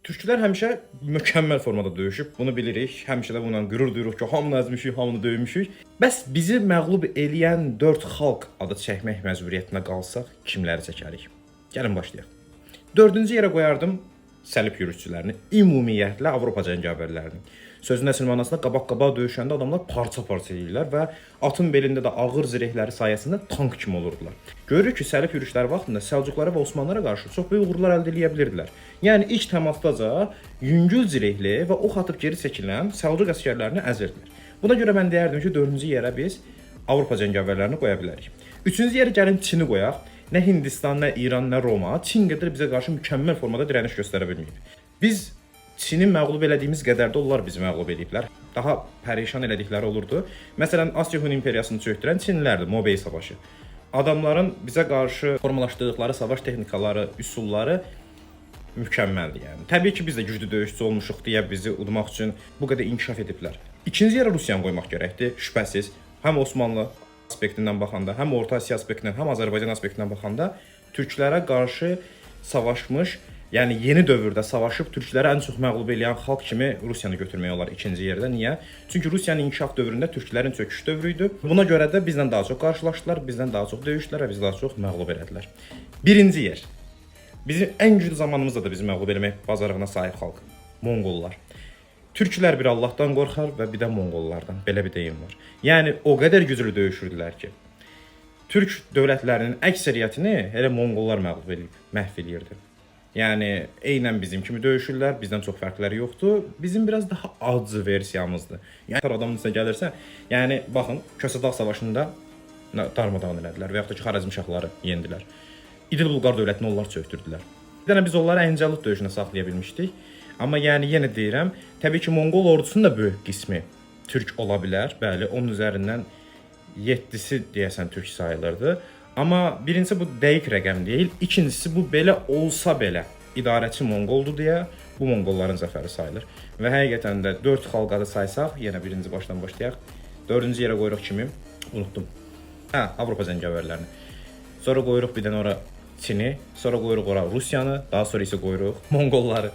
Türklər həmişə mükəmməl formada döyüşüb, bunu bilirik. Həmişə də bununla qürur duyuruq ki, hamını əzmişik, hamını döymüşük. Bəs bizi məğlub eləyən 4 xalq adı çəkmək məcburiyyətinə qalsaq, kimləri çəkərik? Gəlin başlayaq. 4-cü yerə qoyardım səlib yürüşçülərini, ümumiyyətlə Avropa cəngavərlərini. Sözün əsl mənasında qabaq-qabağa döyüşəndə adamlar parça-parça edirlər və atın belində də ağır zirehləri sayəsində tank kimi olurdular. Görürük ki, səlib yürüşləri vaxtında Səlcuqlara və Osmanlılara qarşı çox böyük uğurlar əldə edə bilirdilər. Yəni ilk təmasdaca yüngül zirehli və ox atıb geri çəkilən Səlcuq əsgərlərini əzirdilər. Buna görə mən deyərdim ki, 4-cü yerə biz Avropa cəngavərlərini qoya bilərik. 3-cü yerə gəlin Çini qoyaq. Nə Hindistan, nə İran, nə Roma Çin qədər bizə qarşı mükəmməl formada dirəniş göstərə bilməyib. Biz Çini məğlub elədiyimiz qədər də onlar bizi məğlub ediblər. Daha pərişan elədikləri olurdu. Məsələn, Asiya Hun imperiyasını çökdürən Çinlilərdir, Mobey savaşı. Adamların bizə qarşı formalaşdırdıqları savaş texnikaları, üsulları mükəmməldir yəni. Təbii ki, biz də güclü döyüşçü olmuşuq deyə bizi udmaq üçün bu qədər inkişaf ediblər. İkinci yerə Rusiyanı qoymaq gərəkdir, şübhəsiz. Həm Osmanlı aspektindən baxanda, həm Orta Asiya aspektindən, həm Azərbaycan aspektindən baxanda türklərə qarşı savaşmış, yəni yeni dövrdə savaşıb türkləri ən çox məğlub edən xalq kimi Rusiyanı götürmək olar ikinci yerdə. Niyə? Çünki Rusiyanın inkişaf dövründə türklərin çöküş dövrü idi. Buna görə də bizlə daha çox qarşılaşdılar, bizdən daha çox döyüşdülər və bizi daha çox məğlub elədilər. Birinci yer. Bizim ən güclü zamanımızda da bizi məğlub etmək bacarığına sahib xalq Monqollar. Türklər bir Allahdan qorxar və bir də Monqollardan. Belə bir deyim var. Yəni o qədər güclü döyüşürdülər ki, Türk dövlətlərinin əksəriyyətini elə Monqollar məğlub edib, məhv eləyirdi. Yəni eynən bizim kimi döyüşürlər, bizdən çox fərqləri yoxdur. Bizim biraz daha acı versiyamızdır. Yəni adamın üstünə gəlirsə, yəni baxın, Kösə Dağ savaşında darmadağın elədilər və yaxud da ki, Xarəzm şahları yendilər. İdil Bulqar dövlətini onlar çökdürdülər. Bir dənə biz onları Əncəllik döyüşünə saxlaya bilmişdik. Amma yəni yenə deyirəm, təbii ki, Monqol ordusunun da böyük qismi türk ola bilər. Bəli, onun üzərindən 7-si deyəsən türk sayılırdı. Amma birincisi bu dəqiq rəqəm deyil. İkincisi bu belə olsa belə idarəçi Monqoldur deyə bu Monqolların zəfəri sayılır. Və həqiqətən də 4 xalq adı saysaq, yenə birinci başdan başlayaq. 4-cü yerə qoyuruq kimi? Unutdum. Avropa cəngavərlərini. Sonra qoyuruq bir dənə ora Çini, sonra qoyuruq ora Rusiyanı, daha sonra isə qoyuruq Monqolları.